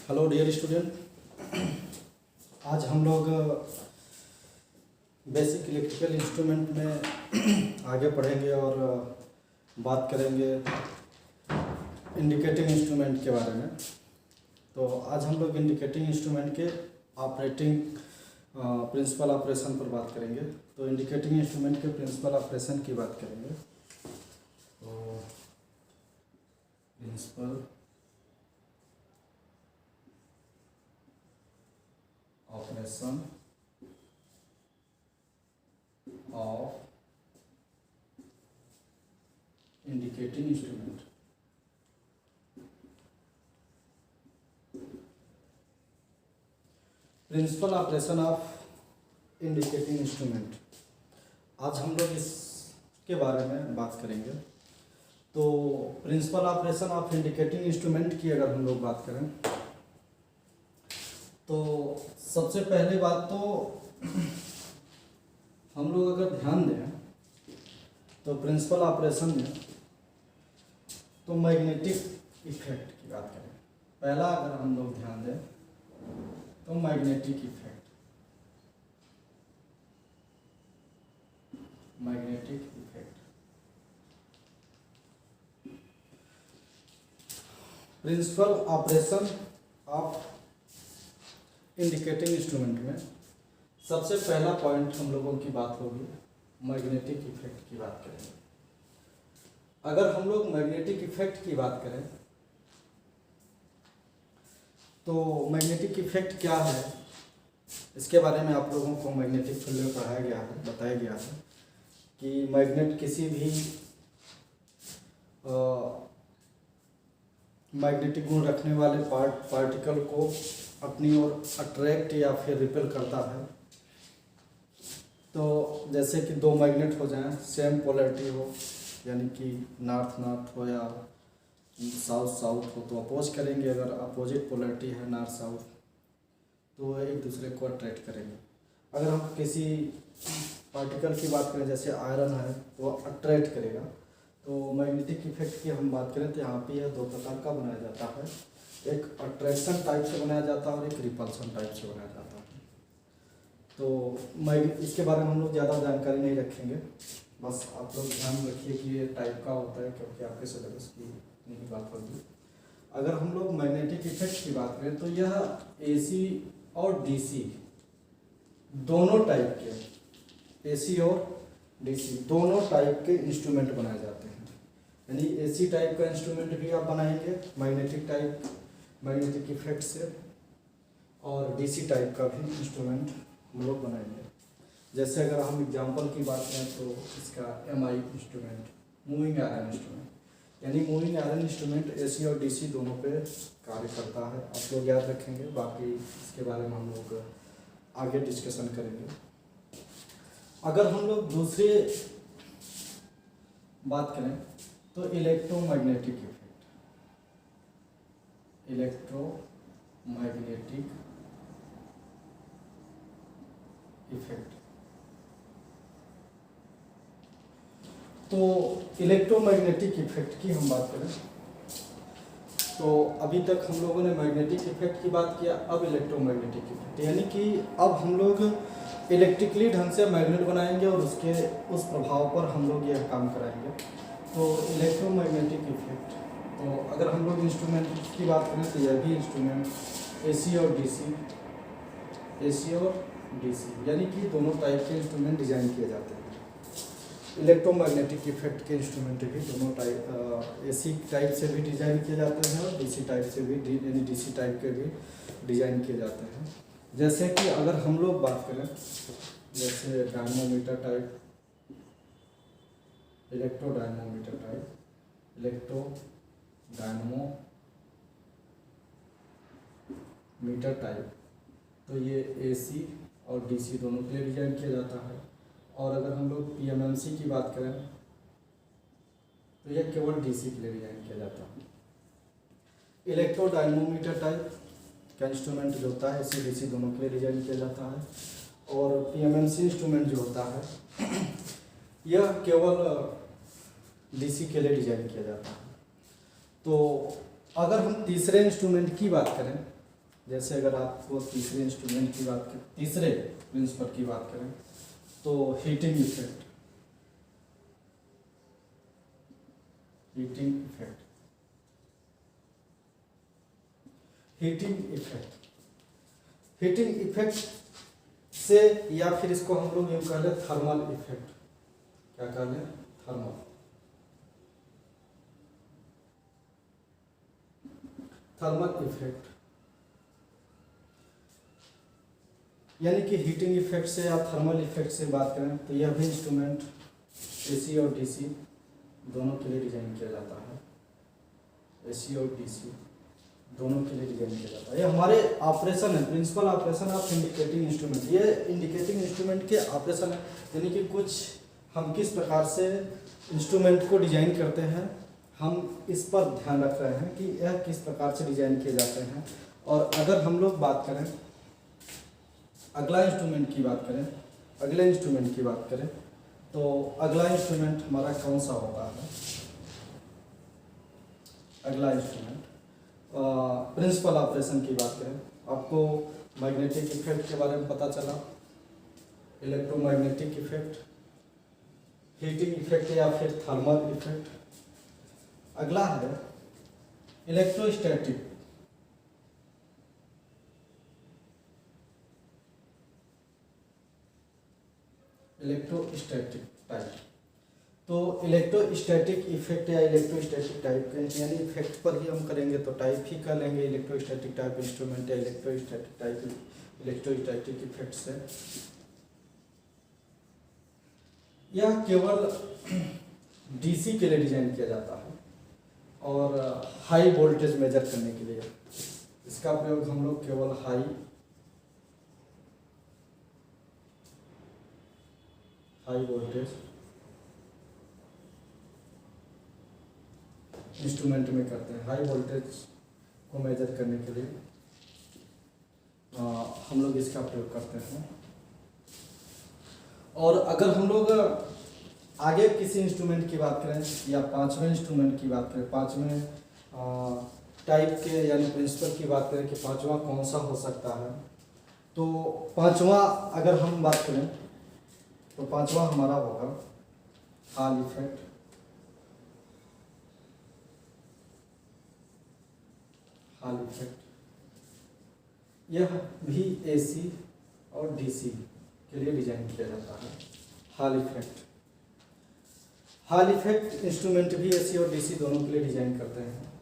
Hello dear student, आज हम लोग बेसिक इलेक्ट्रिकल इंस्ट्रूमेंट में आगे पढ़ेंगे और बात करेंगे इंडिकेटिंग इंस्ट्रूमेंट के बारे में। तो आज हम लोग इंडिकेटिंग इंस्ट्रूमेंट के ऑपरेटिंग प्रिंसिपल ऑपरेशन पर बात करेंगे। तो इंडिकेटिंग इंस्ट्रूमेंट के प्रिंसिपल ऑपरेशन की बात करेंगे। तो principle operation of indicating instrument. Principle operation of indicating instrument, आज हम लोग इसके बारे में बात करेंगे। तो principle operation of indicating instrument की अगर हम लोग बात करें तो सबसे पहले बात तो हम लोग अगर ध्यान दें तो प्रिंसिपल ऑपरेशन में तो मैग्नेटिक इफेक्ट की बात करें। पहला अगर हम लोग ध्यान दें तो magnetic effect, principle operation of indicating instrument में सबसे पहला पॉइंट हम लोगों की बात होगी मैग्नेटिक इफेक्ट की बात करेंगे। अगर हम लोग मैग्नेटिक इफेक्ट की बात करें तो मैग्नेटिक इफेक्ट क्या है, इसके बारे में आप लोगों को मैग्नेटिक फील्ड में पढ़ाया गया है, बताया गया है कि मैग्नेट किसी भी मैग्नेटिक गुण रखने वाले पार्टिकल को अपनी ओर अट्रैक्ट या फिर रिपेल करता है। तो जैसे कि दो मैग्नेट हो जाएं, सेम पोलैरिटी हो, यानी कि नॉर्थ नॉर्थ हो या साउथ साउथ हो तो अपोज करेंगे। अगर अपोजिट पोलैरिटी है नॉर्थ साउथ तो एक दूसरे को अट्रैक्ट करेंगे। अगर हम किसी पार्टिकल की बात करें जैसे आयरन है तो अट्रैक्ट करेगा। तो मैग्नेटिक इफेक्ट की हम बात करें तो यहाँ पे यह दो प्रकार का बनाया जाता है, एक अट्रैक्शन टाइप से बनाया जाता है और एक रिपल्सन टाइप से बनाया जाता है। तो इसके बारे में हम लोग ज़्यादा जानकारी नहीं रखेंगे, बस आप लोग ध्यान रखिए कि ये टाइप का होता है क्योंकि आपके सिलेबस की नहीं बात होगी। अगर हम लोग मैग्नेटिक इफेक्ट की बात करें तो यह एसी और डीसी दोनों टाइप के, एसी और डीसी दोनों टाइप के इंस्ट्रूमेंट बनाए जाते हैं। यानी एसी टाइप का इंस्ट्रूमेंट भी आप बनाएंगे मैग्नेटिक टाइप मैग्नेटिक इफेक्ट से, और डीसी टाइप का भी इंस्ट्रूमेंट हम लोग बनाएंगे। जैसे अगर हम एग्जांपल की बात करें तो इसका MI instrument, moving iron instrument, यानी मूविंग आयरन इंस्ट्रूमेंट एसी और डीसी दोनों पे कार्य करता है। आप लोग याद रखेंगे, बाकी इसके बारे में हम लोग आगे डिस्कशन करेंगे। अगर हम लोग दूसरी बात करें तो इलेक्ट्रोमैग्नेटिक इफेक्ट। तो इलेक्ट्रोमैग्नेटिक इफेक्ट की हम बात करें तो अभी तक हम लोगों ने मैग्नेटिक इफेक्ट की बात किया, अब इलेक्ट्रोमैग्नेटिक इफेक्ट, यानी कि अब हम लोग इलेक्ट्रिकली ढंग से मैग्नेट बनाएंगे और उस प्रभाव पर हम लोग यह काम कराएंगे। तो इलेक्ट्रोमैग्नेटिक इफेक्ट, तो अगर हम लोग इंस्ट्रूमेंट की बात करें तो यह भी इंस्ट्रूमेंट एसी और डीसी यानी कि दोनों टाइप के इंस्ट्रूमेंट डिजाइन किए जाते हैं। इलेक्ट्रोमैग्नेटिक इफेक्ट के इंस्ट्रूमेंट भी दोनों टाइप, एसी टाइप से भी डिजाइन किए जाते हैं और डीसी टाइप से भी, यानी डीसी टाइप के भी डिजाइन किए जाते हैं। जैसे कि अगर हम लोग बात करें जैसे डायनोमीटर टाइप, इलेक्ट्रोडायनोमीटर टाइप, तो ये एसी और डीसी दोनों के लिए डिजाइन किया जाता है। और अगर हम लोग पीएमएमसी की बात करें तो यह केवल डीसी के लिए डिजाइन किया जाता है। इलेक्ट्रोडायनोमीटर टाइप का इंस्ट्रूमेंट जो होता है एसी डीसी दोनों के लिए डिजाइन किया जाता है। और पीएमएमसी इंस्ट्रूमेंट जो होता है यह केवल डीसी के लिए डिजाइन किया जाता है। तो अगर हम तीसरे इंस्ट्रूमेंट की बात करें जैसे अगर आपको तीसरे इंस्ट्रूमेंट की बात करें, तीसरे प्रिंसिपल की बात करें तो heating effect, heating effect, heating effect, heating effect से, या फिर इसको हम लोग यूँ कह लें थर्मल इफेक्ट, क्या कह लें, थर्मल, थर्मल इफेक्ट, यानी कि हीटिंग इफेक्ट से या थर्मल इफेक्ट से बात करें तो यह भी इंस्ट्रूमेंट एसी और डीसी दोनों के लिए डिजाइन किया जाता है, एसी और डीसी दोनों के लिए डिजाइन किया जाता है। ये हमारे ऑपरेशन है, principle operation of indicating instrument, ये इंडिकेटिंग इंस्ट्रूमेंट के ऑपरेशन है, यानी कि कुछ हम किस प्रकार से इंस्ट्रूमेंट को डिजाइन करते हैं, हम इस पर ध्यान रख रहे हैं कि यह किस प्रकार से डिजाइन किए जाते हैं। और अगर हम लोग बात करें अगला इंस्ट्रूमेंट की बात करें, अगले इंस्ट्रूमेंट की बात करें तो अगला इंस्ट्रूमेंट हमारा कौन सा होता है, अगला इंस्ट्रूमेंट प्रिंसिपल ऑपरेशन की बात करें, आपको मैग्नेटिक इफेक्ट के बारे में पता चला, इलेक्ट्रोमैग्नेटिक इफेक्ट, हीटिंग इफेक्ट या फिर थर्मल इफेक्ट। अगला है इलेक्ट्रोस्टैटिक, इलेक्ट्रोस्टैटिक टाइप। तो इलेक्ट्रोस्टैटिक इफेक्ट या इलेक्ट्रोस्टैटिक टाइप के यानी इफेक्ट पर ही हम करेंगे तो टाइप ही कर लेंगे, इलेक्ट्रोस्टैटिक टाइप इंस्ट्रूमेंट या इलेक्ट्रोस्टैटिक टाइप, इलेक्ट्रोस्टैटिक इफेक्ट से। यह केवल डीसी के लिए डिजाइन किया जाता है और हाई वोल्टेज मेजर करने के लिए इसका प्रयोग हम लोग केवल हाई वोल्टेज इंस्ट्रूमेंट में करते हैं। हाई वोल्टेज को मेजर करने के लिए हम लोग इसका प्रयोग करते हैं। और अगर हम लोग आगे किसी इंस्ट्रूमेंट की बात करें या पांचवें इंस्ट्रूमेंट की बात करें, पांचवें टाइप के यानी प्रिंसिपल की बात करें कि पांचवा कौन सा हो सकता है, तो पांचवा अगर हम बात करें तो पांचवा हमारा होगा हॉल इफेक्ट, हॉल इफेक्ट। यह भी एसी और डीसी के लिए डिजाइन किया जाता है। Hall effect, hall effect instrument भी एसी और डीसी दोनों के लिए डिजाइन करते हैं।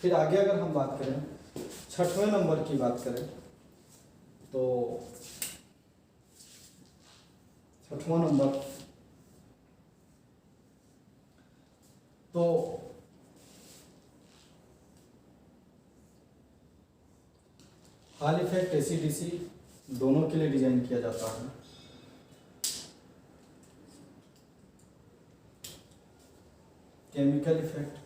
फिर आगे अगर हम बात करें छठवें नंबर की बात करें तो छठवां नंबर तो हॉल इफेक्ट एसी डीसी दोनों के लिए डिजाइन किया जाता है। केमिकल इफेक्ट,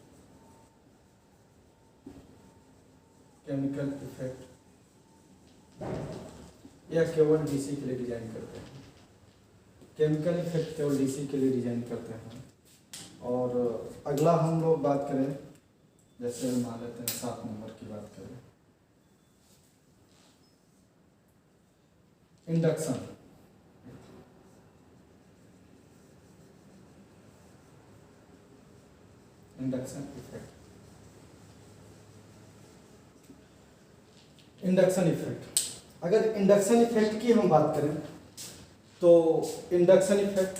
केमिकल इफेक्ट यह केवल डीसी के लिए डिजाइन करते हैं। केमिकल इफेक्ट केवल डीसी के लिए डिजाइन करते हैं। और अगला हम लोग बात करें, जैसे मान लेते हैं 7 नंबर की बात करें, induction. Induction effect, induction effect. अगर इंडक्शन इफेक्ट की हम बात करें तो इंडक्शन इफेक्ट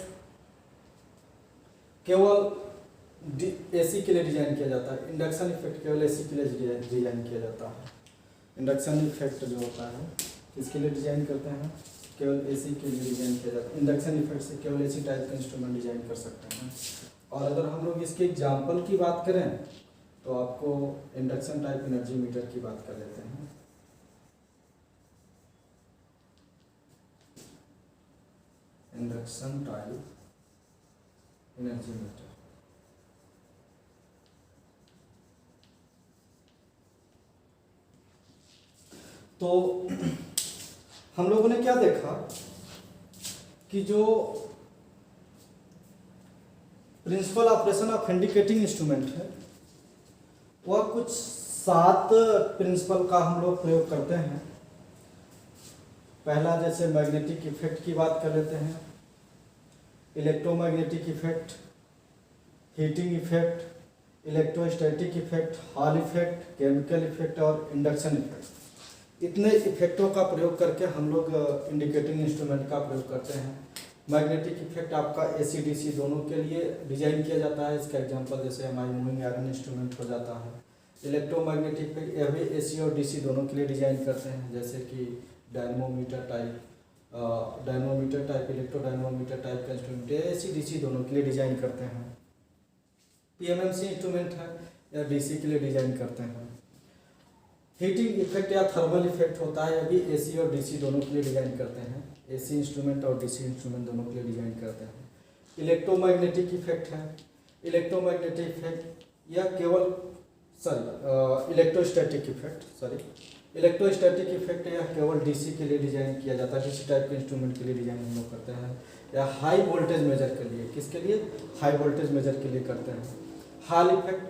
केवल एसी के लिए डिजाइन किया जाता है। इंडक्शन इफेक्ट केवल एसी के लिए डिजाइन किया जाता है। इंडक्शन इफेक्ट जो होता है किसके लिए डिजाइन करते हैं, केवल एसी के लिए डिजाइन किया जाता है। इंडक्शन इफेक्ट से केवल एसी टाइप का इंस्ट्रूमेंट डिजाइन कर सकते हैं। और अगर हम लोग इसके एग्जाम्पल की बात करें तो आपको इंडक्शन टाइप एनर्जी मीटर की बात कर लेते हैं। इंडक्शन टाइप एनर्जी मीटर, तो हम लोगों ने क्या देखा कि जो principle operation of indicating instrument है वह कुछ 7 प्रिंसिपल का हम लोग प्रयोग करते हैं। पहला जैसे मैग्नेटिक इफेक्ट की बात कर लेते हैं, electromagnetic effect, heating effect, electrostatic effect, hall effect, chemical effect और इंडक्शन इफेक्ट। इतने इफेक्टों का प्रयोग करके हम लोग इंडिकेटिंग इंस्ट्रूमेंट का प्रयोग करते हैं। मैग्नेटिक इफेक्ट आपका AC DC दोनों के लिए डिजाइन किया जाता है। इसका एग्जांपल जैसे हमारी मूविंग आयरन इंस्ट्रूमेंट हो जाता है। इलेक्ट्रोमैग्नेटिक इफेक्ट यह भी AC और DC दोनों के लिए डिजाइन करते हैं, जैसे कि डायनमोमीटर टाइप इलेक्ट्रोडायनमोमीटर टाइप का इंस्ट्रूमेंट AC DC दोनों के लिए डिजाइन करते हैं। PMMC इंस्ट्रूमेंट है या DC के लिए डिजाइन करते हैं। हीटिंग इफेक्ट या थर्मल इफेक्ट होता है, अभी AC और DC दोनों के लिए डिजाइन करते हैं। AC इंस्ट्रूमेंट और DC इंस्ट्रूमेंट दोनों के लिए डिजाइन करते हैं। इलेक्ट्रोमैग्नेटिक इफेक्ट है, इलेक्ट्रोमैग्नेटिक इफेक्ट या केवल इलेक्ट्रोस्टैटिक इफेक्ट या केवल DC के लिए डिजाइन किया जाता है। DC टाइप के इंस्ट्रूमेंट के लिए डिजाइन हम लोग करते हैं, या हाई वोल्टेज मेजर के लिए, किसके लिए, हाई वोल्टेज मेजर के लिए करते हैं। हॉल इफेक्ट,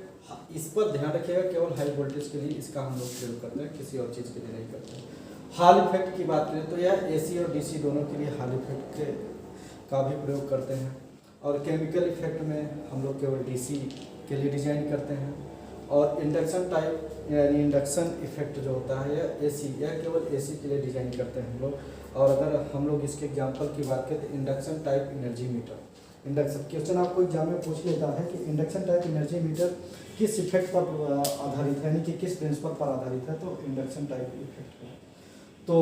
इस पर ध्यान रखिएगा, केवल हाई वोल्टेज के लिए इसका हम लोग प्रयोग करते हैं, किसी और चीज़ के लिए नहीं करते हैं। हॉल इफेक्ट की बात करें तो यह AC और DC दोनों के लिए हॉल इफेक्ट का भी प्रयोग करते हैं। और केमिकल इफेक्ट में हम लोग केवल DC के लिए डिजाइन करते हैं। और इंडक्शन टाइप यानी इंडक्शन इफेक्ट जो होता है यह AC या केवल AC के लिए डिजाइन करते हैं हम लोग। और अगर हम लोग इसके एग्जाम्पल की बात करें तो induction type energy meter, induction question आपको एग्जाम में पूछ लेता है कि इंडक्शन टाइप एनर्जी मीटर किस इफेक्ट पर आधारित है, यानी कि किस प्रिंसिपल पर आधारित है, तो इंडक्शन टाइप इफेक्ट है। तो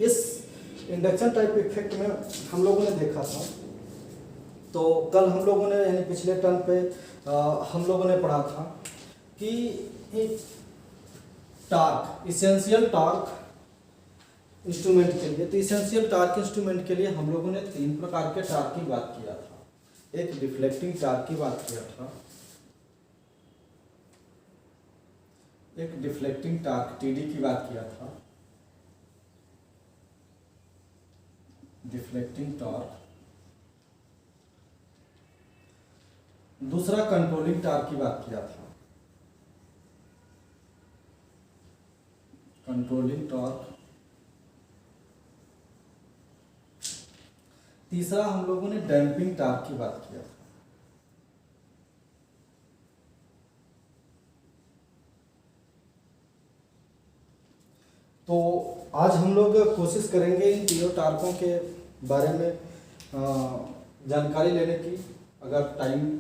इस इंडक्शन टाइप इफेक्ट में हम लोगों ने देखा था, तो कल हम लोगों ने यानी पिछले टर्म पे हम लोगों ने पढ़ा था कि टार्क, इसेंशियल टार्क इंस्ट्रूमेंट के लिए, तो इसेंशियल टार्क इंस्ट्रूमेंट के लिए हम लोगों ने 3 प्रकार के टार्क की बात किया था। एक डिफ्लेक्टिंग टार्क की बात किया था, एक डिफ्लेक्टिंग टार्क TD की बात किया था, डिफ्लेक्टिंग टार्क। दूसरा कंट्रोलिंग टार्क की बात किया था, कंट्रोलिंग टॉर्क। तीसरा हम लोगों ने डैम्पिंग टॉर्क की बात किया था। तो आज हम लोग कोशिश करेंगे इन तीनों टार्कों के बारे में जानकारी लेने की। अगर टाइम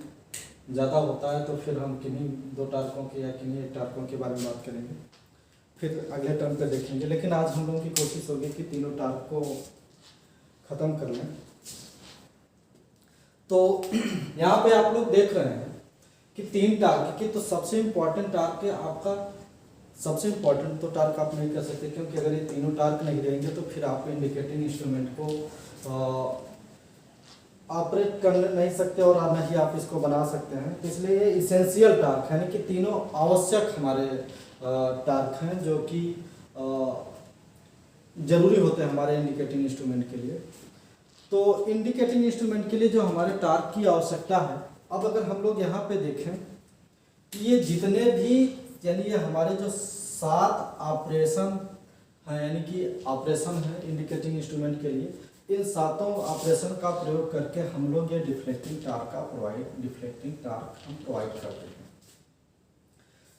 ज़्यादा होता है तो फिर हम किन्हीं 2 टार्कों के या किन्हीं 1 टार्कों के बारे में बात करेंगे, फिर अगले टर्म पे देखेंगे। लेकिन आज हम लोगों की कोशिश होगी कि तीनों टार्क को ख़त्म कर लें। तो यहाँ पे आप लोग देख रहे हैं कि 3 टार्क की, तो सबसे इम्पोर्टेंट टार्क है आपका, सबसे इम्पोर्टेंट तो टार्क आप नहीं कर सकते, क्योंकि अगर ये तीनों टार्क नहीं रहेंगे तो फिर आप इंडिकेटिंग इंस्ट्रूमेंट को ऑपरेट कर नहीं सकते और ना ही आप इसको बना सकते हैं। तो इसलिए ये इसेंशियल टार्क है, यानी कि तीनों आवश्यक हमारे टार्क हैं जो कि ज़रूरी होते हैं हमारे इंडिकेटिंग इंस्ट्रूमेंट के लिए। तो इंडिकेटिंग इंस्ट्रूमेंट के लिए जो हमारे टार्क की आवश्यकता है, अब अगर हम लोग यहाँ पे देखें कि ये जितने भी, यानी ये हमारे जो 7 ऑपरेशन हैं, यानी कि ऑपरेशन है इंडिकेटिंग इंस्ट्रूमेंट के लिए, इन 7 ऑपरेशन का प्रयोग करके हम लोग ये डिफ्लेक्टिंग टार्क हम प्रोवाइड करते हैं।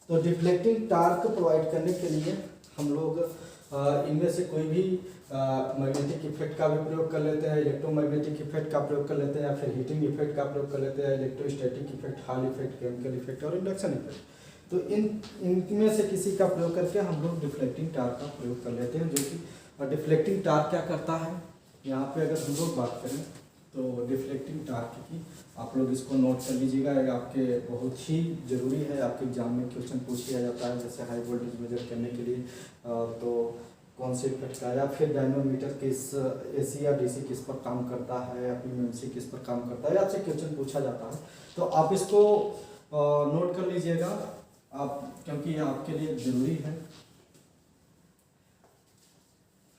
तो डिफ्लेक्टिंग टार्क प्रोवाइड करने के लिए हम लोग इनमें से कोई भी मैग्नेटिक इफेक्ट का भी प्रयोग कर लेते हैं, इलेक्ट्रोमैग्नेटिक इफेक्ट का प्रयोग कर लेते हैं, या फिर हीटिंग इफेक्ट का प्रयोग कर लेते हैं, electrostatic effect, hall effect, chemical effect और इंडक्शन इफेक्ट। तो इनमें से किसी का प्रयोग करके हम लोग डिफ्लेक्टिंग टार्क का प्रयोग कर लेते हैं। जो कि डिफ्लेक्टिंग टार्क क्या करता है, यहाँ पे अगर हम लोग बात करें तो डिफ्लेक्टिंग टार्क की आप लोग इसको नोट कर लीजिएगा, ये आपके बहुत ही ज़रूरी है, आपके एग्जाम में क्वेश्चन पूछ लिया जाता है। जैसे हाई वोल्टेज मेजर करने के लिए तो कौन से इफेक्ट का, या फिर डायनोमीटर किस AC या DC किस पर काम करता है, या PMMC किस पर काम करता है, आपसे क्वेश्चन पूछा जाता है। तो आप इसको नोट कर लीजिएगा आप, क्योंकि ये आपके लिए ज़रूरी है।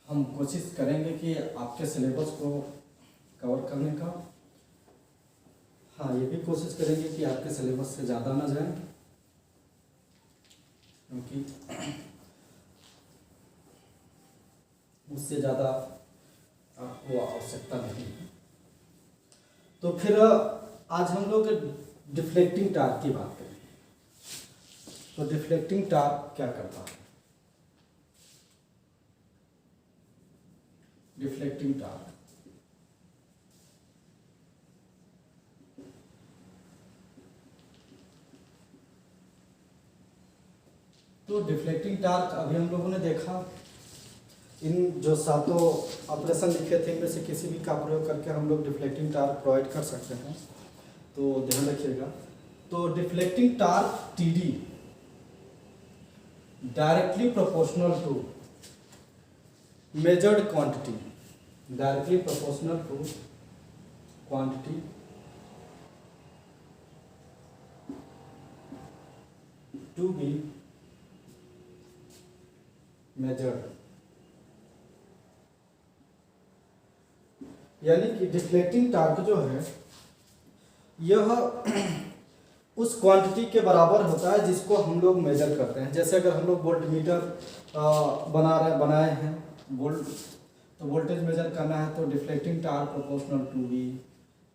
हम कोशिश करेंगे कि आपके सिलेबस को कवर करने का, हाँ ये भी कोशिश करेंगे कि आपके सिलेबस से ज़्यादा ना जाए। क्योंकि उससे ज़्यादा आपको आवश्यकता नहीं है। तो फिर आज हम लोग डिफ्लेक्टिंग टार्क की बात करें। तो डिफ्लेक्टिंग टार्क क्या करता है? डिफ्लेक्टिंग टार्क तो डिफ्लेक्टिंग टार्क अभी हम लोगों ने देखा, इन जो सातों ऑपरेशन लिखे थे इनमें से किसी भी का प्रयोग करके हम लोग डिफ्लेक्टिंग टार्क प्रोवाइड कर सकते हैं। तो ध्यान रखिएगा। तो deflecting torque TD directly proportional to measured quantity, directly proportional to quantity to be measured. यानी कि डिफ्लेक्टिंग टार्क जो है यह उस क्वांटिटी के बराबर होता है जिसको हम लोग मेजर करते हैं। जैसे अगर हम लोग वोल्टमीटर बनाए हैं वोल्ट, तो वोल्टेज मेजर करना है तो deflecting torque proportional to V,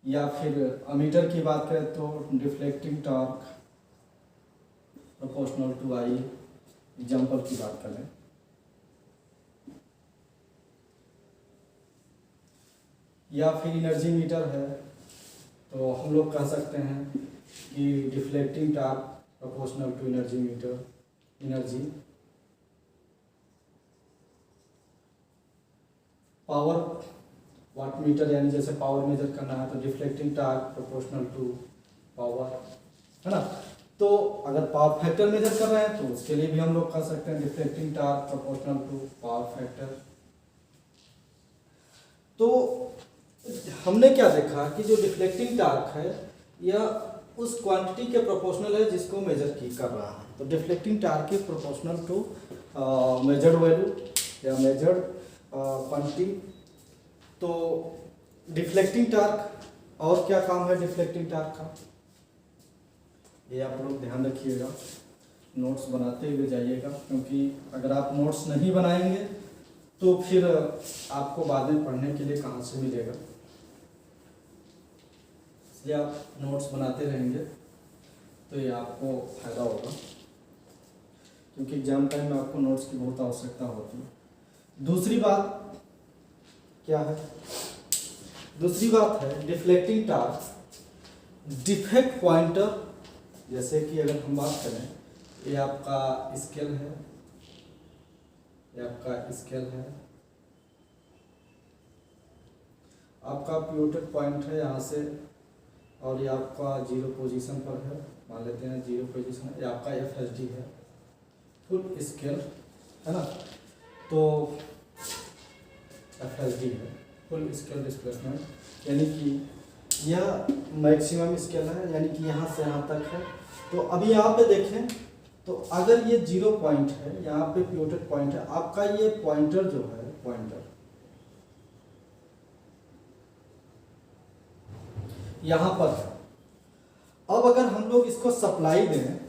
या फिर अमीटर की बात करें तो deflecting torque proportional to I. Example की बात करें, या फिर एनर्जी मीटर है तो हम लोग कह सकते हैं कि deflecting torque proportional to energy meter, energy. Power watt meter, यानी जैसे पावर मेजर करना है तो deflecting torque proportional to power, है ना। तो अगर पावर फैक्टर मेजर कर रहे हैं तो उसके लिए भी हम लोग कह सकते हैं deflecting torque proportional to power factor. तो हमने क्या देखा कि जो डिफ्लेक्टिंग टार्क है यह उस क्वांटिटी के प्रोपोर्शनल है जिसको मेजर कर रहा है। तो deflecting torque is proportional to measured value या मेजर्ड क्वांटिटी। तो डिफ्लेक्टिंग टार्क और क्या काम है डिफ्लेक्टिंग टार्क का, ये आप लोग ध्यान रखिएगा, नोट्स बनाते हुए जाइएगा, क्योंकि अगर आप नोट्स नहीं बनाएंगे तो फिर आपको बाद में पढ़ने के लिए कहाँ से मिलेगा। इसलिए आप नोट्स बनाते रहेंगे तो ये आपको फायदा होगा, क्योंकि एग्जाम टाइम में आपको नोट्स की बहुत आवश्यकता होती है। दूसरी बात क्या है? दूसरी बात है डिफ्लेक्टिंग टार्क डिफेक्ट पॉइंटर। जैसे कि अगर हम बात करें, ये आपका स्केल है, ये आपका स्केल है, आपका पिवोटेड पॉइंट है यहाँ से, और ये आपका जीरो पोजीशन पर है, मान लेते हैं जीरो पोजीशन। ये आपका FSD है, फुल स्केल, है ना। तो FSD है, फुल स्केल डिस्प्लेसमेंट, यानी कि यह मैक्सिमम स्केल है, यानी कि यहाँ से यहाँ तक है। तो अभी यहाँ पे देखें तो अगर ये 0 पॉइंट है, यहाँ पे पिवोटेड पॉइंट है, आपका ये पॉइंटर जो है, पॉइंटर यहाँ पर है। अब अगर हम लोग इसको सप्लाई दें,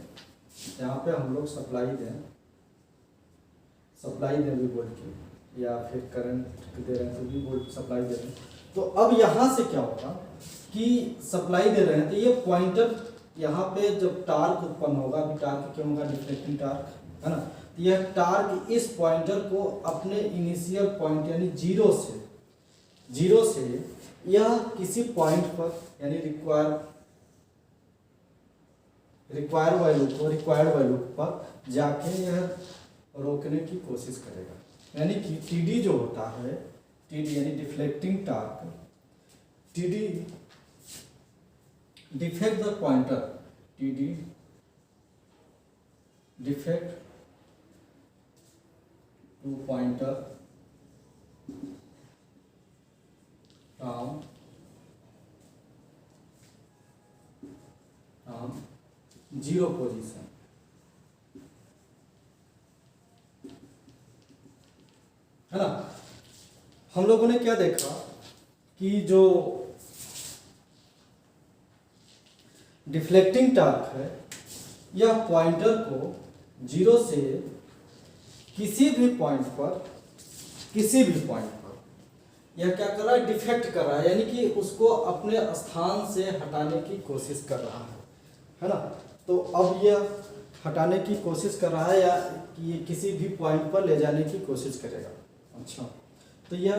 यहाँ पे हम लोग सप्लाई दें भी वोल्ट की, या फिर करंट दे रहे हैं तो भी वोल्ट सप्लाई दे रहे हैं, तो अब यहाँ से क्या होगा कि सप्लाई दे रहे हैं तो ये पॉइंटर यहाँ पे जब टार्क उत्पन्न होगा, अभी टार्क क्यों होगा, डिफ्लेक्टिंग टार्क, है ना। तो यह टार्क इस पॉइंटर को अपने इनिशियल पॉइंट यानी जीरो से यह किसी पॉइंट पर, यानी रिक्वायर्ड वैल्यू पर जाके यह रोकने की कोशिश करेगा। यानी कि टीडी जो होता है, टीडी यानी deflecting torque, TD deflect the pointer, TD deflect to pointer zero position, है ना। हम लोगों ने क्या देखा कि जो डिफ्लेक्टिंग टार्क है यह पॉइंटर को 0 से किसी भी पॉइंट पर यह क्या कर रहा है, डिफेक्ट कर रहा है, यानी कि उसको अपने स्थान से हटाने की कोशिश कर रहा है ना। तो अब यह हटाने की कोशिश कर रहा है या कि ये किसी भी पॉइंट पर ले जाने की कोशिश करेगा। अच्छा, तो यह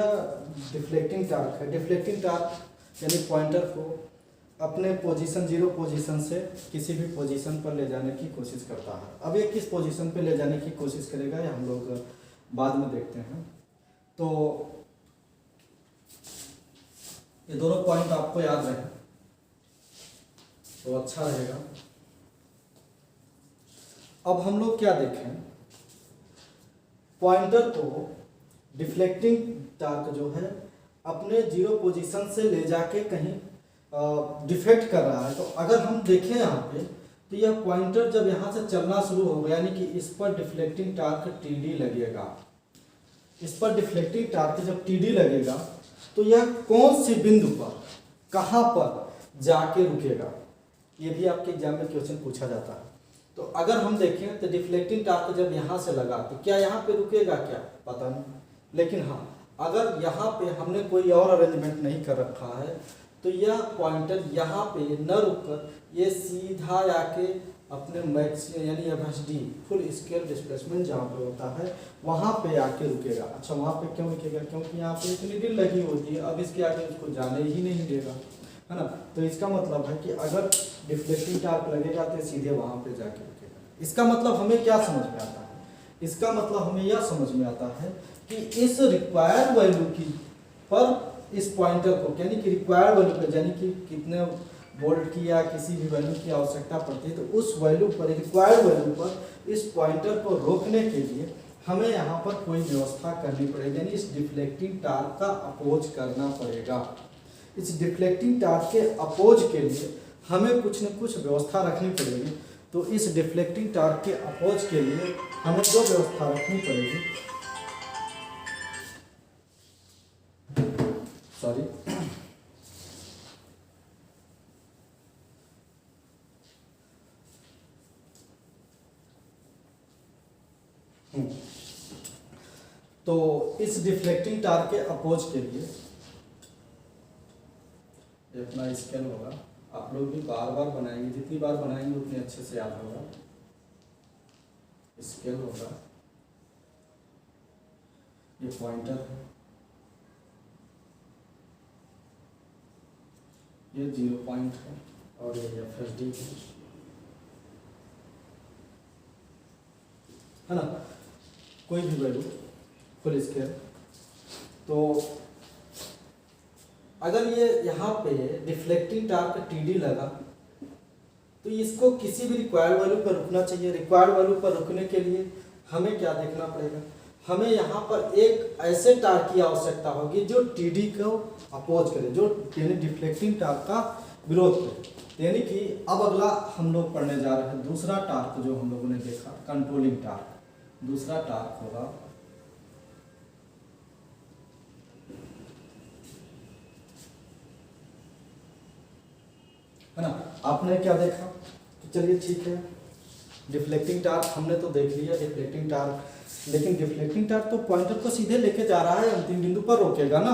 डिफ्लेक्टिंग टार्क है। डिफ्लेक्टिंग टार्क यानी पॉइंटर को अपने पोजीशन 0 पोजीशन से किसी भी पोजीशन पर ले जाने की कोशिश करता है। अब ये किस पोजीशन पर ले जाने की कोशिश करेगा ये हम लोग बाद में देखते हैं। तो ये दोनों पॉइंट आपको याद रहे तो अच्छा रहेगा। अब हम लोग क्या देखें, पॉइंटर को डिफ्लेक्टिंग टार्क जो है अपने 0 पोजीशन से ले जाके कहीं डिफेक्ट कर रहा है। तो अगर हम देखें यहाँ पे तो यह पॉइंटर जब यहाँ से चलना शुरू होगा, यानी कि इस पर डिफ्लेक्टिंग टार्क TD लगेगा। इस पर डिफ्लेक्टिंग टार्क जब TD लगेगा तो यह कौन सी बिंदु पर, कहाँ पर जाके रुकेगा, ये भी आपके एग्जाम में क्वेश्चन पूछा जाता है। तो अगर हम देखें तो डिफ्लेक्टिंग टार्क जब यहाँ से लगा तो क्या यहाँ पे रुकेगा, क्या पता नहीं, लेकिन हाँ अगर यहाँ पे हमने कोई और अरेंजमेंट नहीं कर रखा है तो यह पॉइंटर यहाँ पे न रुककर ये सीधा आके अपने मैक्सिमम यानी FSD फुल स्केल डिस्प्लेसमेंट जहाँ पे होता है वहाँ पे आके रुकेगा। अच्छा, वहाँ पे क्यों रुकेगा, क्योंकि यहाँ पे इतनी ड्रिल लगी होती है, अब इसके आगे उसको जाने ही नहीं देगा, है ना। तो इसका मतलब है कि अगर डिफ्लेक्टिंग टार्क लगेगा तो सीधे वहाँ पे जाके रुकेगा। इसका मतलब हमें क्या समझ में आता है, इसका मतलब हमें यह समझ में आता है कि इस रिक्वायर्ड वैल्यू की पर इस पॉइंटर को यानी कि रिक्वायर्ड वैल्यू पर, यानी कि कितने वोल्ट की या किसी भी वैल्यू की आवश्यकता पड़ती है, तो उस वैल्यू पर, रिक्वायर्ड वैल्यू पर इस पॉइंटर को रोकने के लिए हमें यहाँ पर कोई व्यवस्था करनी पड़ेगी, यानी इस डिफ्लेक्टिंग टार्क का अपोज करना पड़ेगा। इस डिफ्लेक्टिंग टार्क के अपोज के लिए हमें कुछ न कुछ व्यवस्था रखनी पड़ेगी। तो इस डिफ्लेक्टिंग टार्क के अपोज के लिए हमें जो व्यवस्था रखनी पड़ेगी, सॉरी, तो इस डिफ्लेक्टिंग टार्क के अपोज के लिए अपना स्केल होगा, आप लोग भी बार बार बनाएंगे, जितनी बार बनाएंगे उतने अच्छे से याद होगा। स्केल होगा, ये पॉइंटर है, ये 0 पॉइंट है और ये FSD है ना, कोई भी वैल्यू फुल स्केल। तो अगर ये यहाँ पे डिफ्लेक्टिंग टार्क TD लगा तो इसको किसी भी रिक्वायर्ड वैल्यू पर रुकना चाहिए। रिक्वायर्ड वैल्यू पर रुकने के लिए हमें क्या देखना पड़ेगा, हमें यहाँ पर एक ऐसे टार्क की आवश्यकता होगी जो TD को अपोज करे, जो यानी डिफ्लेक्टिंग टार्क का विरोध करे। यानी कि अब अगला हम लोग पढ़ने जा रहे हैं दूसरा टार्क जो हम लोगों ने देखा, कंट्रोलिंग टार्क। दूसरा टार्क होगा है ना। आपने क्या देखा कि चलिए ठीक है, डिफ्लेक्टिंग टार्क हमने तो देख लिया, डिफ्लेक्टिंग टार्क, लेकिन डिफ्लेक्टिंग टार्क तो पॉइंटर को सीधे लेके जा रहा है, अंतिम बिंदु पर रोकेगा ना,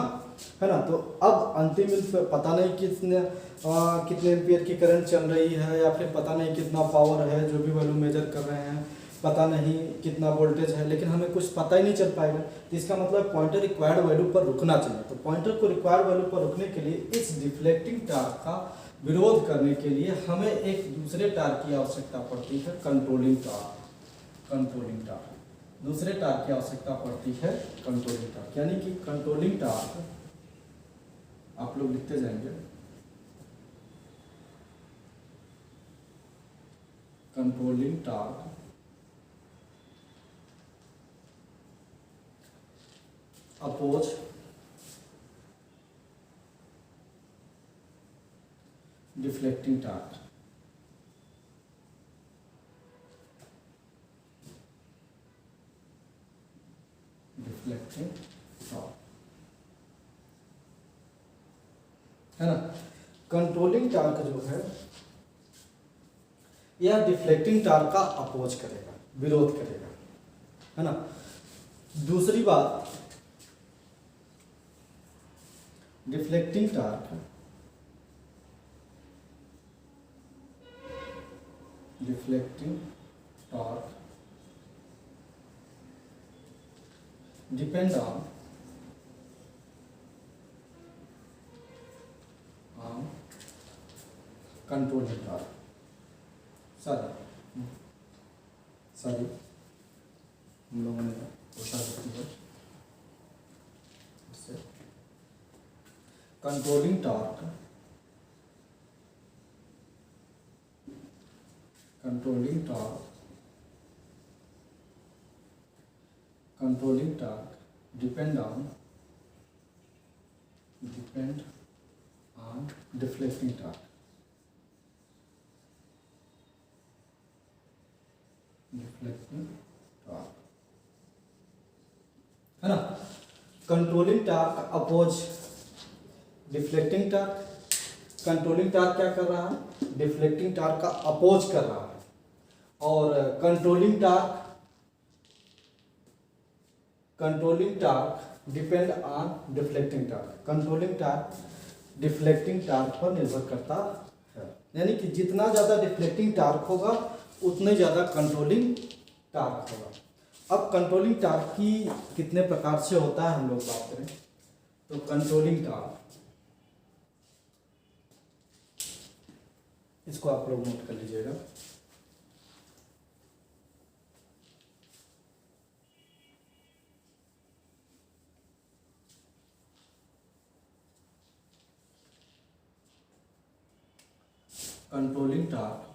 है ना। तो अब अंतिम बिंदु पता नहीं कितने एम्पियर की करंट चल रही है, या फिर पता नहीं कितना पावर है जो भी वैल्यू मेजर कर रहे हैं, पता नहीं कितना वोल्टेज है, लेकिन हमें कुछ पता ही नहीं चल पाएगा। तो इसका मतलब पॉइंटर रिक्वायर्ड वैल्यू पर रुकना चाहिए। तो पॉइंटर को रिक्वायर्ड वैल्यू पर रुकने के लिए इस डिफ्लेक्टिंग टार्क का विरोध करने के लिए हमें एक दूसरे टार्क की आवश्यकता पड़ती है, कंट्रोलिंग टार्क। कंट्रोलिंग टार्क, दूसरे टार्क की आवश्यकता पड़ती है, कंट्रोलिंग टार्क। यानी कि कंट्रोलिंग टार्क आप लोग लिखते जाएंगे, controlling torque oppose deflecting torque. Deflecting torque है ना। कंट्रोलिंग टार्क जो है यह डिफ्लेक्टिंग टार्क का अपोज करेगा। विरोध करेगा, है ना। दूसरी बात, deflecting torque depend on controlling torque. Sorry हम लोगों ने पूछा है controlling torque depend on deflecting torque. है ना। Controlling torque oppose deflecting torque. Controlling torque क्या कर रहा है, डिफ्लेक्टिंग टार्क का अपोज कर रहा है। और controlling torque depend on deflecting torque. Controlling torque deflecting torque पर निर्भर करता है, यानी कि जितना ज़्यादा डिफ्लेक्टिंग टार्क होगा उतने ज़्यादा कंट्रोलिंग टार्क होगा। अब कंट्रोलिंग टार्क की कितने प्रकार से होता है हम लोग बात करें तो कंट्रोलिंग टार्क, इसको आप लोग नोट कर लीजिएगा। कंट्रोलिंग टार्क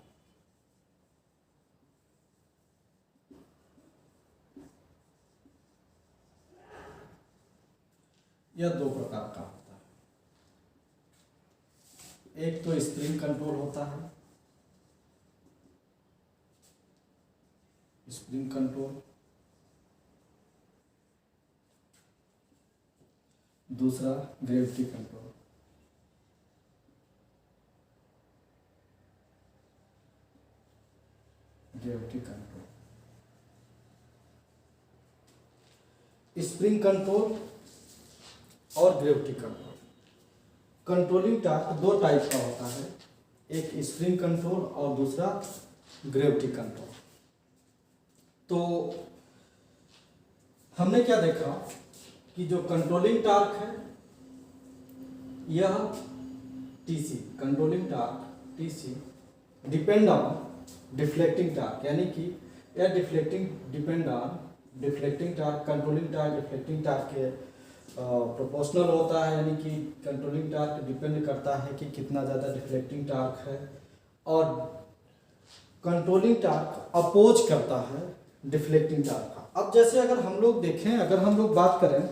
यह दो प्रकार का होता है। एक तो स्प्रिंग कंट्रोल होता है, स्प्रिंग कंट्रोल। दूसरा ग्रेविटी कंट्रोल। स्प्रिंग कंट्रोल और ग्रेविटी कंट्रोल। कंट्रोलिंग टार्क दो टाइप का होता है, एक स्प्रिंग कंट्रोल और दूसरा ग्रेविटी कंट्रोल। तो हमने क्या देखा कि जो कंट्रोलिंग टार्क है यह TC, controlling torque TC depend on deflecting torque, यानी कि यह depend on deflecting torque. Controlling torque deflecting torque के प्रोपोर्शनल होता है, यानी कि कंट्रोलिंग टार्क डिपेंड करता है कि कितना ज़्यादा डिफ्लेक्टिंग टार्क है, और कंट्रोलिंग टार्क अपोज करता है डिफ्लेक्टिंग टार्क का। अब जैसे अगर हम लोग देखें, अगर हम लोग बात करें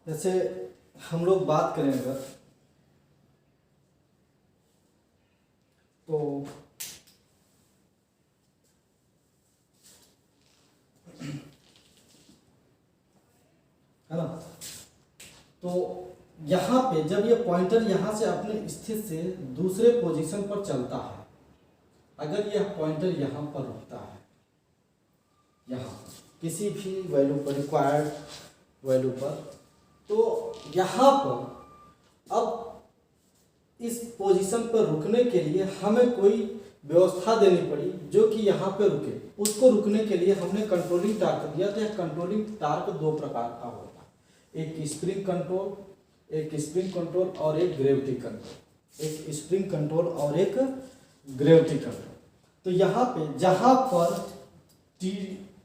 जैसे हम लोग बात करें अगर तो है ना, तो यहाँ पे जब ये पॉइंटर यहाँ से अपने स्थित से दूसरे पोजीशन पर चलता है, अगर यह पॉइंटर यहाँ पर रुकता है, यहाँ किसी भी वैल्यू पर, रिक्वायर्ड वैल्यू पर, तो यहाँ पर अब इस पोजीशन पर रुकने के लिए हमें कोई व्यवस्था देनी पड़ी जो कि यहाँ पे रुके। उसको रुकने के लिए हमने कंट्रोलिंग टार्क दिया। तो यह कंट्रोलिंग टार्क दो प्रकार का होता है, एक स्प्रिंग कंट्रोल और एक ग्रेविटी कंट्रोल। एक स्प्रिंग कंट्रोल और एक ग्रेविटी कंट्रोल। तो यहाँ पे जहाँ पर टी,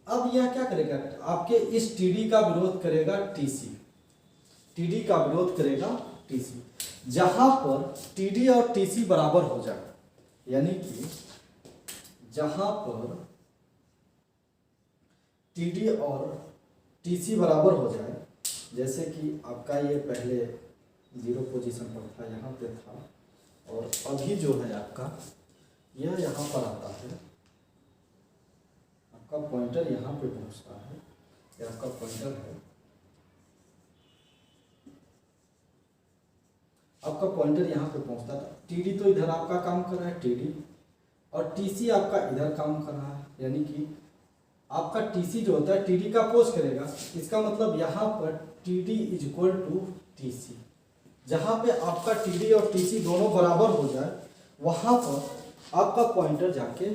अब यह क्या करेगा, आपके इस टीडी का विरोध करेगा टीसी, टीडी का विरोध करेगा टीसी। जहां पर टीडी और टीसी बराबर हो जाए, यानी कि जहां पर टीडी और टीसी बराबर हो जाए, जैसे कि आपका ये पहले जीरो पोजीशन पर था, यहाँ पे था, और अभी जो है आपका यह यहाँ पर आता है, आपका पॉइंटर यहाँ पे पहुँचता है, यह आपका पॉइंटर है। आपका पॉइंटर यहाँ पे पहुँचता था, टीडी तो इधर आपका काम कर रहा है टीडी, और टीसी आपका इधर काम कर रहा है, यानी कि आपका टीसी जो होता है टीडी का अपोज करेगा। इसका मतलब यहाँ पर TD is equal to TC. जहाँ पे आपका टीडी और टीसी दोनों बराबर हो जाए वहाँ पर आपका पॉइंटर जाके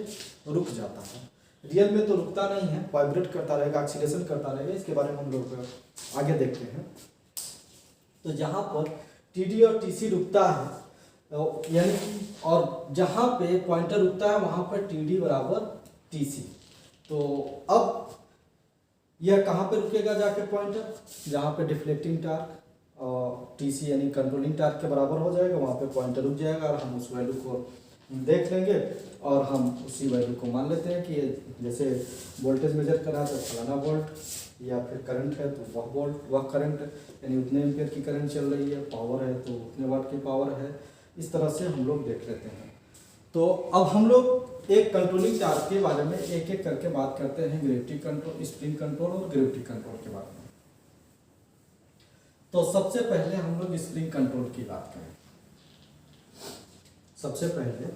रुक जाता है। रियल में तो रुकता नहीं है, वाइब्रेट करता रहेगा, एक्सीलरेशन करता रहेगा, इसके बारे में हम लोग आगे देखते हैं। तो जहाँ पर टीडी और टीसी रुकता है यानी कि, और जहाँ पे पॉइंटर रुकता है वहाँ पर टीडी बराबर टीसी। तो अब यह कहाँ पे रुकेगा जाके पॉइंटर, जहाँ पे डिफ्लेक्टिंग टार्क और टीसी यानी कंट्रोलिंग टार्क के बराबर हो जाएगा वहाँ पे पॉइंटर रुक जाएगा, और हम उस वैल्यू को देख लेंगे और हम उसी वैल्यू को मान लेते हैं कि जैसे वोल्टेज मेजर करा तो फलाना वोल्ट, या फिर करंट है तो वह वोल्ट वह करंट, यानी उतने एम्पियर की करंट चल रही है, पावर है तो उतने वाट की पावर है। इस तरह से हम लोग देख लेते हैं। तो अब हम लोग एक कंट्रोलिंग टार्क के बारे में एक एक करके बात करते हैं, ग्रेविटी कंट्रोल, स्प्रिंग कंट्रोल और ग्रेविटी कंट्रोल के बारे में। तो सबसे पहले हम लोग स्प्रिंग कंट्रोल की बात करें। सबसे पहले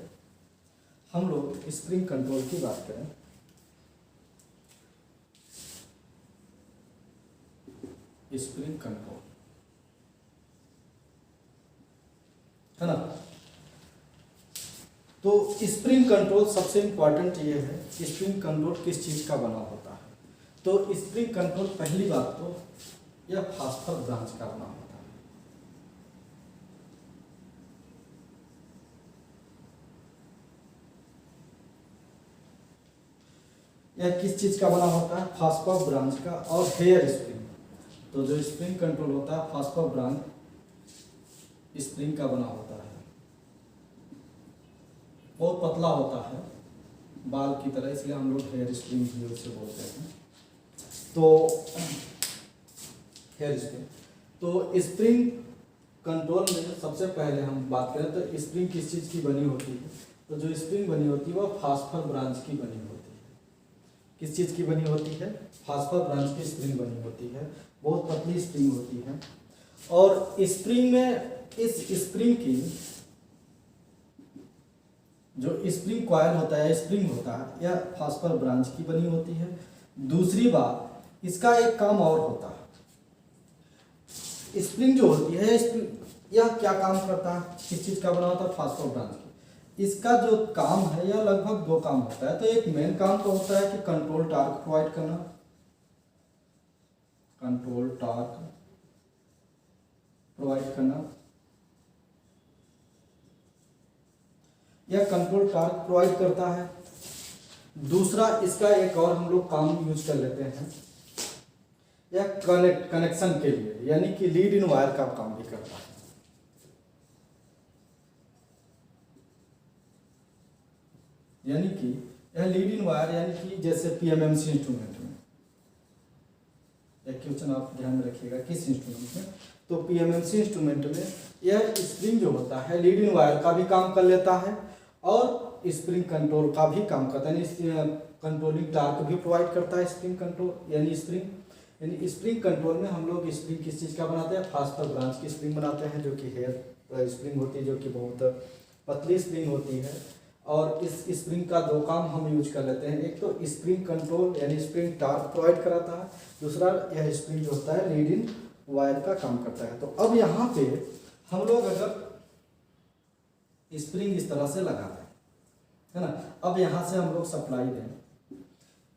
हम लोग स्प्रिंग कंट्रोल की बात करें। स्प्रिंग कंट्रोल है ना। तो स्प्रिंग कंट्रोल सबसे इंपॉर्टेंट ये है, स्प्रिंग कंट्रोल किस चीज का बना होता है। तो स्प्रिंग कंट्रोल पहली बात तो यह फास्फर ब्रांच का बना होता है। यह किस चीज का बना होता है, फास्फर ब्रांच का। और हेयर स्प्रिंग, तो जो स्प्रिंग कंट्रोल होता है फास्फर ब्रांच स्प्रिंग का बना होता है, बहुत पतला होता है बाल की तरह, इसलिए हम लोग हेयर स्प्रिंग भी उससे बोलते हैं। तो हेयर स्प्रिंग, तो स्प्रिंग कंट्रोल में सबसे पहले हम बात करें तो स्प्रिंग किस चीज़ की बनी होती है। तो जो स्प्रिंग बनी होती है वह फास्फर ब्रांच की बनी होती है। किस चीज़ की बनी होती है, फास्फर ब्रांच की स्प्रिंग बनी होती है, बहुत पतली स्प्रिंग होती है। और स्प्रिंग में इस स्प्रिंग की जो स्प्रिंग कॉइल होता है, स्प्रिंग होता है, यह फास्फर ब्रांच की बनी होती है। दूसरी बात, इसका एक काम और होता है, स्प्रिंग जो होती है यह क्या काम करता है, किस चीज का बना होता है, फास्फर ब्रांच की। इसका जो काम है यह लगभग दो काम होता है। तो एक मेन काम तो होता है कि कंट्रोल टार्क प्रोवाइड करना, कंट्रोल टार्क प्रोवाइड करना, यह कंट्रोल टार्क प्रोवाइड करता है। दूसरा इसका एक और हम लोग काम यूज कर लेते हैं, यह कनेक्शन के लिए, यानी कि लीड इन वायर का काम भी करता है। यानी कि यह लीड इन वायर, यानी कि जैसे पीएमएमसी इंस्ट्रूमेंट में, एक क्वेश्चन आप ध्यान में रखिएगा किस इंस्ट्रूमेंट में, तो पीएमएमसी इंस्ट्रूमेंट में यह स्प्रिंग जो होता है लीड इन वायर का भी काम कर लेता है और स्प्रिंग कंट्रोल का भी काम करता है, कंट्रोलिंग टार्क भी प्रोवाइड करता है स्प्रिंग कंट्रोल, यानी स्प्रिंग कंट्रोल में हम लोग स्प्रिंग किस चीज़ का बनाते हैं, फास्फर ब्रांच की स्प्रिंग बनाते हैं, जो कि हेयर स्प्रिंग होती है, जो कि बहुत पतली स्प्रिंग होती है। और इस स्प्रिंग का दो काम हम यूज कर लेते हैं, एक तो स्प्रिंग कंट्रोल यानी स्प्रिंग टार्क प्रोवाइड कराता है, दूसरा यह स्प्रिंग जो होता है लीड इन वायर का काम करता है। तो अब यहाँ पे हम लोग अगर स्प्रिंग इस तरह से लगाते हैं, है ना, अब यहाँ से हम लोग सप्लाई दें,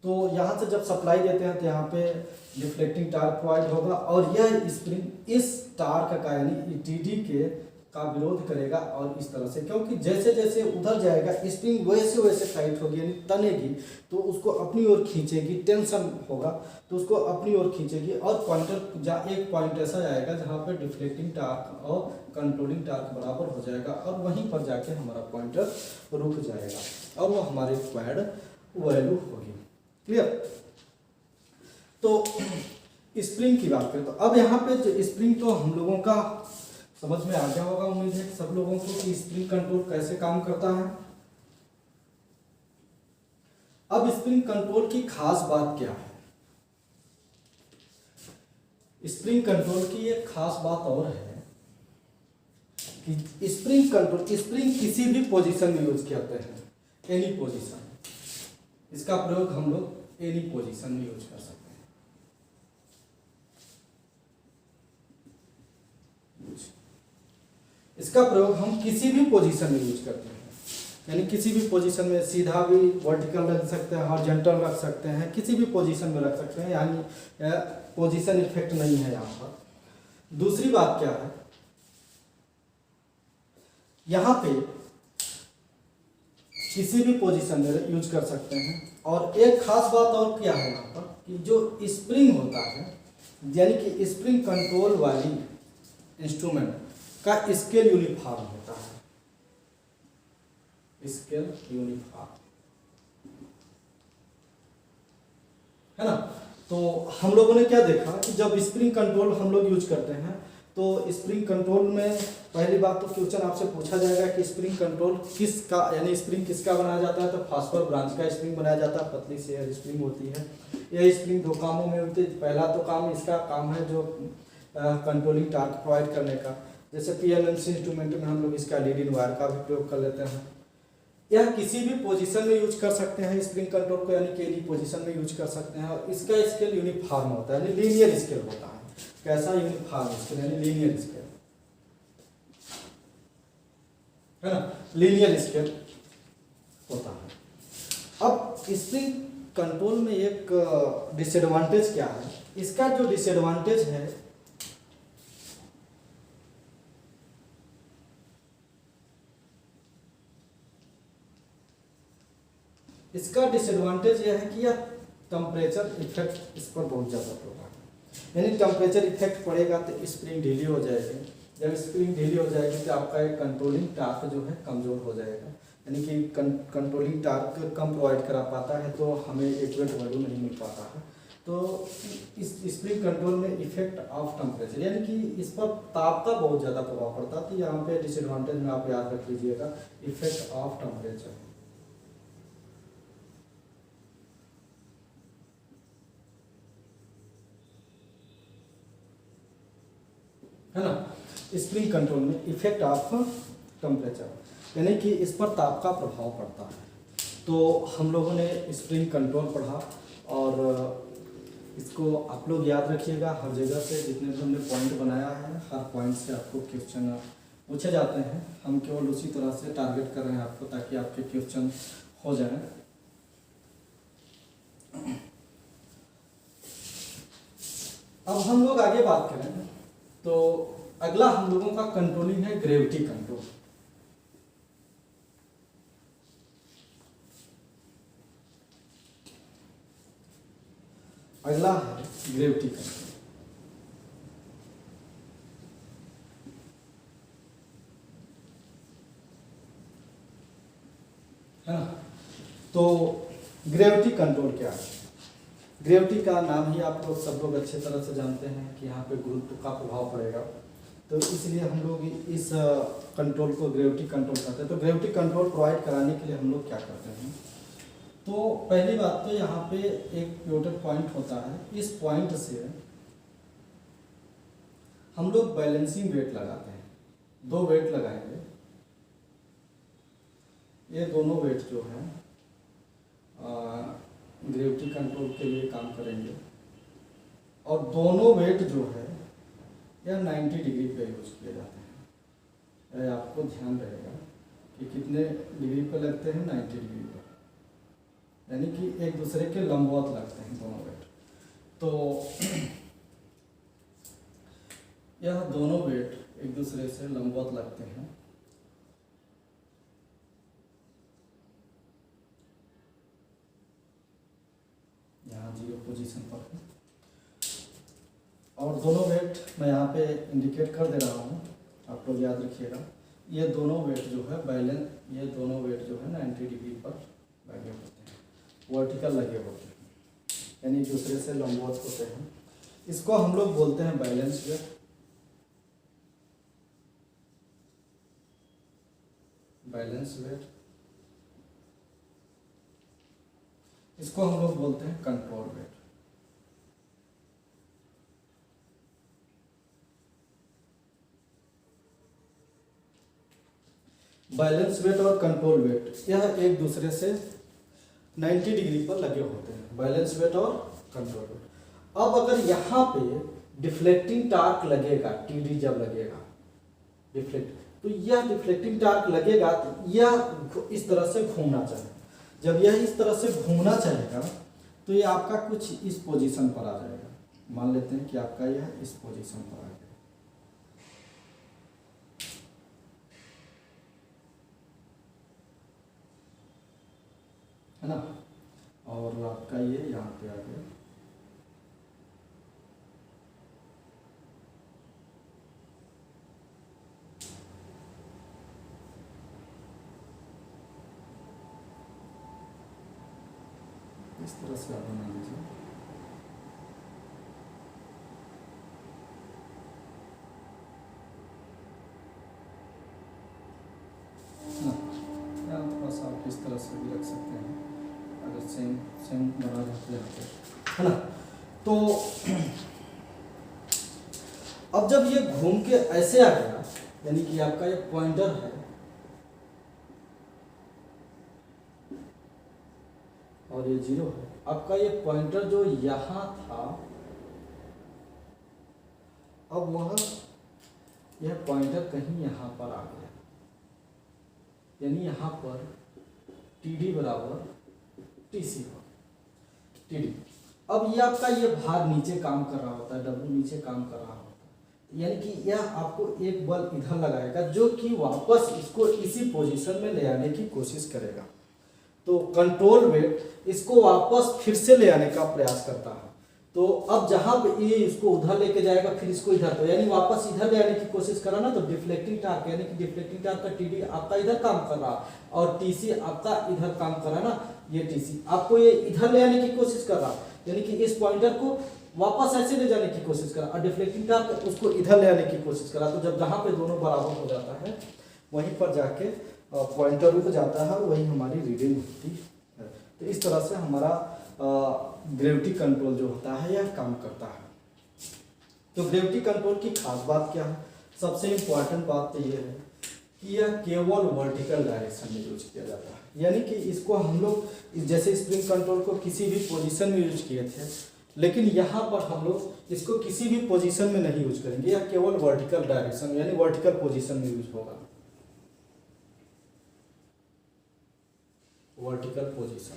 तो यहाँ से जब सप्लाई देते हैं तो यहाँ पे डिफ्लेक्टिंग टार्क प्रोवाइड होगा और यह स्प्रिंग इस टार्क का यानी टीडी के का विरोध करेगा। और इस तरह से, क्योंकि जैसे जैसे उधर जाएगा स्प्रिंग वैसे वैसे टाइट होगी, यानी तनेगी तो उसको अपनी ओर खींचेगी, टेंशन होगा तो उसको अपनी ओर खींचेगी। और पॉइंटर एक पॉइंट ऐसा आएगा जहाँ पे डिफ्लेक्टिंग टार्क और कंट्रोलिंग टार्क बराबर हो जाएगा और वहीं पर जाके हमारा पॉइंटर रुक जाएगा और वो हमारे रिक्वायर्ड वैल्यू होगी। क्लियर। तो स्प्रिंग की बात करें तो अब यहाँ पे जो स्प्रिंग तो हम लोगों का समझ में आ गया होगा, उम्मीद है सब लोगों को, कि स्प्रिंग कंट्रोल कैसे काम करता है। अब स्प्रिंग कंट्रोल की खास बात क्या है, स्प्रिंग कंट्रोल की एक खास बात और है कि स्प्रिंग कंट्रोल, स्प्रिंग किसी भी पोजीशन में यूज करते हैं, एनी पोजीशन। इसका प्रयोग हम लोग एनी पोजीशन में यूज कर सकते हैं। इसका प्रयोग हम किसी भी पोजीशन में यूज करते हैं, यानी किसी भी पोजीशन में, सीधा भी वर्टिकल रख सकते हैं, हॉरिजॉन्टल रख सकते हैं, किसी भी पोजीशन में रख सकते हैं, यानी पोजीशन इफेक्ट नहीं है यहाँ पर। दूसरी बात क्या है, यहाँ पे किसी भी पोजीशन में यूज कर सकते हैं। और एक खास बात और क्या है यहाँ पर कि जो स्प्रिंग होता है, यानी कि स्प्रिंग कंट्रोल वाली इंस्ट्रूमेंट का स्केल यूनिफॉर्म होता है, स्केल यूनिफॉर्म है ना। तो हम लोगों ने क्या देखा कि जब स्प्रिंग कंट्रोल हम लोग यूज करते हैं तो स्प्रिंग कंट्रोल में पहली बात तो क्वेश्चन आपसे पूछा जाएगा कि स्प्रिंग कंट्रोल किसका, यानी स्प्रिंग किसका बनाया जाता है, तो फास्फर ब्रांच का स्प्रिंग बनाया जाता है, पतली से एयर स्प्रिंग होती है। यह स्प्रिंग दो कामों में होती है। पहला तो काम इसका काम है जो कंट्रोलिंग टार्क प्रोवाइड करने का, जैसे पीएलएमसी इंस्ट्रूमेंट में हम लोग इसका लीड इन वायर का भी प्रयोग कर लेते हैं। यह किसी भी पोजीशन में यूज कर सकते हैं स्प्रिंग कंट्रोल को, यानी कि एनी पोजीशन में यूज कर सकते हैं। और इसका स्केल यूनिफॉर्म होता है, यानी लीनियर स्केल होता है। कैसा? यूनिफॉर्म स्केल, यानी लीनियर स्केल, है ना, लीनियर स्केल होता है। अब स्प्रिंग कंट्रोल में एक डिसएडवांटेज क्या है, इसका जो डिसएडवांटेज है इसका डिसएडवांटेज यह है कि यह टेम्परेचर इफेक्ट इस पर बहुत ज़्यादा होगा। यानी टेम्परेचर इफेक्ट पड़ेगा तो स्प्रिंग ढीली हो जाएगी। जब स्प्रिंग ढीली हो जाएगी तो आपका एक कंट्रोलिंग टार्क जो है कमज़ोर हो जाएगा, यानी कि कंट्रोलिंग टार्क कम प्रोवाइड करा पाता है, तो हमें एक्यूरेट वैल्यू नहीं मिल पाता है। तो इस स्प्रिंग कंट्रोल में इफेक्ट ऑफ टेम्परेचर, यानी कि इस पर ताप का बहुत ज़्यादा प्रभाव पड़ता है। तो यहाँ पे डिसएडवांटेज में आप याद रख लीजिएगा, इफेक्ट ऑफ टेम्परेचर, है ना। स्प्रिंग कंट्रोल में इफेक्ट ऑफ टेम्परेचर, यानी कि इस पर ताप का प्रभाव पड़ता है। तो हम लोगों ने स्प्रिंग कंट्रोल पढ़ा, और इसको आप लोग याद रखिएगा। हर जगह से जितने भी हमने पॉइंट बनाया है, हर पॉइंट से आपको क्वेश्चन पूछे जाते हैं। हम केवल उसी तरह से टारगेट कर रहे हैं आपको, ताकि आपके क्वेश्चन हो जाए। अब हम लोग आगे बात करें तो अगला हम लोगों का कंट्रोलिंग है ग्रेविटी कंट्रोल। अगला है ग्रेविटी कंट्रोल, है ना। तो ग्रेविटी कंट्रोल क्या है? ग्रेविटी का नाम ही आप लोग सब लोग अच्छे तरह से जानते हैं कि यहाँ पे गुरुत्व का प्रभाव पड़ेगा, तो इसलिए हम लोग इस कंट्रोल को ग्रेविटी कंट्रोल करते हैं। तो ग्रेविटी कंट्रोल प्रोवाइड कराने के लिए हम लोग क्या करते हैं, तो पहली बात तो यहाँ पे एक पिवोटल पॉइंट होता है। इस पॉइंट से हम लोग बैलेंसिंग वेट लगाते हैं। दो वेट लगाएंगे, ये दोनों वेट जो है ग्रेविटी कंट्रोल के लिए काम करेंगे, और दोनों वेट जो है यह 90 डिग्री पे यूज किए जाते हैं। यह आपको ध्यान रहेगा कि कितने डिग्री पे लगते हैं, 90 डिग्री पे, यानी कि एक दूसरे के लंबवत लगते हैं दोनों वेट। तो यह दोनों वेट एक दूसरे से लंबवत लगते हैं। यहाँ 0 पोजीशन पर है, और दोनों वेट मैं यहाँ पे इंडिकेट कर दे रहा हूँ, आप लोग याद रखिएगा। ये दोनों वेट जो है बैलेंस, ये दोनों वेट जो है 90 डिग्री पर लगे होते हैं, वर्टिकल लगे होते हैं, यानी दूसरे से लंबवत होते हैं। इसको हम लोग बोलते हैं बैलेंस वेट। बैलेंस वेट, इसको हम लोग बोलते हैं कंट्रोल वेट। बैलेंस वेट और कंट्रोल वेट यह एक दूसरे से 90 डिग्री पर लगे होते हैं, बैलेंस वेट और कंट्रोल वेट। अब अगर यहाँ पे डिफ्लेक्टिंग टार्क लगेगा, टीडी जब लगेगा डिफ्लेक्ट, तो यह डिफ्लेक्टिंग टार्क लगेगा तो यह इस तरह से घूमना चाहिए। जब यह इस तरह से घूमना चाहेगा तो ये आपका कुछ इस पोजीशन पर आ जाएगा। मान लेते हैं कि आपका यह इस पोजीशन पर आ गया, है ना, और आपका ये यहाँ पे आ गया। इस तरह से आप बना लीजिए। बस आप इस तरह से भी रख सकते हैं, अगर सेम सेम बना रहते हैं, है ना। तो अब जब ये घूम के ऐसे आ गया, यानी कि आपका ये पॉइंटर है और ये 0 है, आपका ये पॉइंटर जो यहाँ था, अब वह यह पॉइंटर कहीं यहाँ पर आ गया, यानी यहाँ पर TD बराबर TC हो, TD। अब ये आपका ये भार नीचे काम कर रहा होता है, W नीचे काम कर रहा होता है, यानी कि यह आपको एक बल इधर लगाएगा जो कि वापस इसको इसी पोजीशन में ले आने की कोशिश करेगा। तो कंट्रोल वेट इसको वापस फिर से ले आने का प्रयास करता है। तो अब जहां पे ये इसको उधर लेके जाएगा, फिर इसको इधर, तो यानी वापस इधर ले आने की कोशिश करा ना, तो डिफ्लेक्टिंग टार्क, यानी कि डिफ्लेक्टिंग टार्क का टीडी आपका इधर काम कर रहा और टीसी आपका इधर काम कर रहा ना, ये टीसी आपको ये इधर ले आने की कोशिश कर रहा, यानी कि इस पॉइंटर को वापस ऐसे ले जाने की कोशिश करा, और डिफ्लेक्टिंग टार्क उसको इधर ले आने की कोशिश करा। तो जब जहाँ पे दोनों बराबर हो जाता है वहीं पर जाके पॉइंटर रुक जाता है, वही हमारी रीडिंग होती है। तो इस तरह से हमारा ग्रेविटी कंट्रोल जो होता है यह काम करता है। तो ग्रेविटी कंट्रोल की खास बात क्या है? सबसे इम्पोर्टेंट बात तो ये है कि यह केवल वर्टिकल डायरेक्शन में यूज किया जाता है, यानी कि इसको हम लोग जैसे स्प्रिंग कंट्रोल को किसी भी पोजीशन में यूज किए थे, लेकिन यहाँ पर हम लोग इसको किसी भी पोजीशन में नहीं यूज करेंगे, यह केवल वर्टिकल डायरेक्शन यानी वर्टिकल पोजीशन में यूज होगा, वर्टिकल पोजीशन,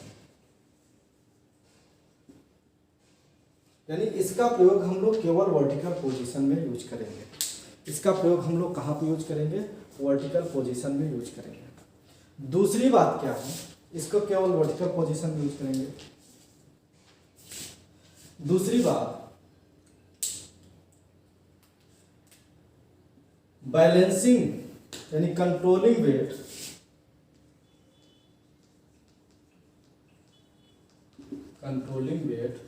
यानी इसका प्रयोग हम लोग केवल वर्टिकल पोजीशन में यूज करेंगे। इसका प्रयोग हम लोग कहाँ पे यूज करेंगे? वर्टिकल पोजीशन में यूज करेंगे। दूसरी बात क्या है? इसको केवल वर्टिकल पोजीशन में यूज करेंगे। दूसरी बात, बैलेंसिंग यानी controlling weight, controlling weight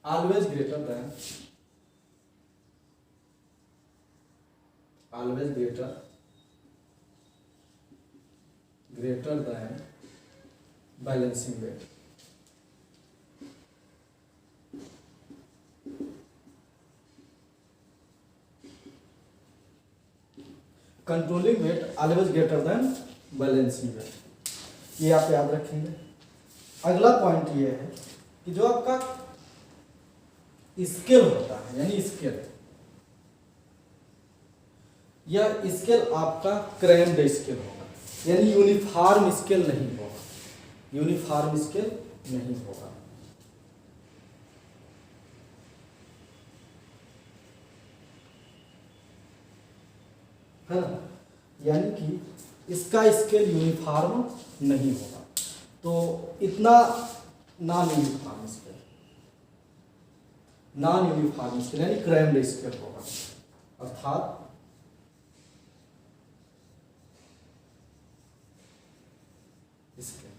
always greater than balancing weight। Controlling weight always greater than balancing weight, ये आप याद रखेंगे। अगला पॉइंट ये है कि जो आपका स्केल होता है, यानी स्केल, यह स्केल आपका क्रैम्ड स्केल होगा, यानी यूनिफॉर्म स्केल नहीं होगा, यूनिफॉर्म स्केल नहीं होगा। है ना, यानी कि इसका स्केल यूनिफॉर्म नहीं होगा। तो इतना non uniform scale, non uniform scale यानी क्रैम्ड स्केल होगा, अर्थात स्केल,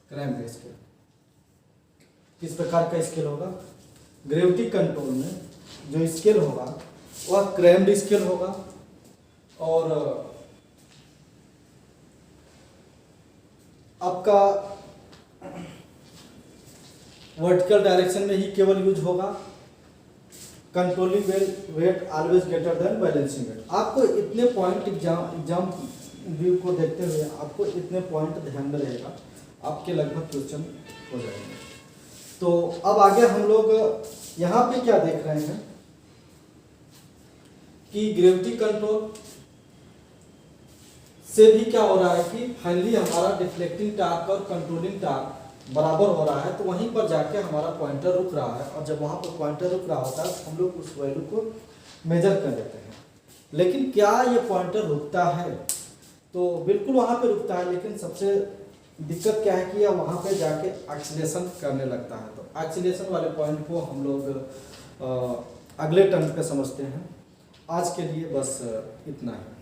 क्रैम्ड स्केल। किस प्रकार का स्केल होगा? ग्रेविटी कंट्रोल में जो स्केल होगा वह क्रैम्ड स्केल होगा, और आपका वर्टिकल डायरेक्शन में ही केवल यूज होगा, controlling weight always greater than balancing weight. आपको इतने पॉइंट एग्जाम व्यू को देखते हुए आपको इतने पॉइंट ध्यान में रहेगा, आपके लगभग क्वेश्चन हो जाएंगे। तो अब आगे हम लोग यहाँ पे क्या देख रहे हैं कि ग्रेविटी कंट्रोल से भी क्या हो रहा है कि फाइनली हमारा डिफ्लेक्टिंग टार्क और कंट्रोलिंग टार्क बराबर हो रहा है, तो वहीं पर जाके हमारा पॉइंटर रुक रहा है, और जब वहाँ पर पॉइंटर रुक रहा होता है तो हम लोग उस वैल्यू को मेजर कर लेते हैं। लेकिन क्या ये पॉइंटर रुकता है? तो बिल्कुल वहाँ पे रुकता है, लेकिन सबसे दिक्कत क्या है कि यह वहाँ पे जाके एक्सीलरेशन करने लगता है। तो एक्सीलरेशन वाले पॉइंट को हम लोग अगले टर्म पे समझते हैं। आज के लिए बस इतना ही।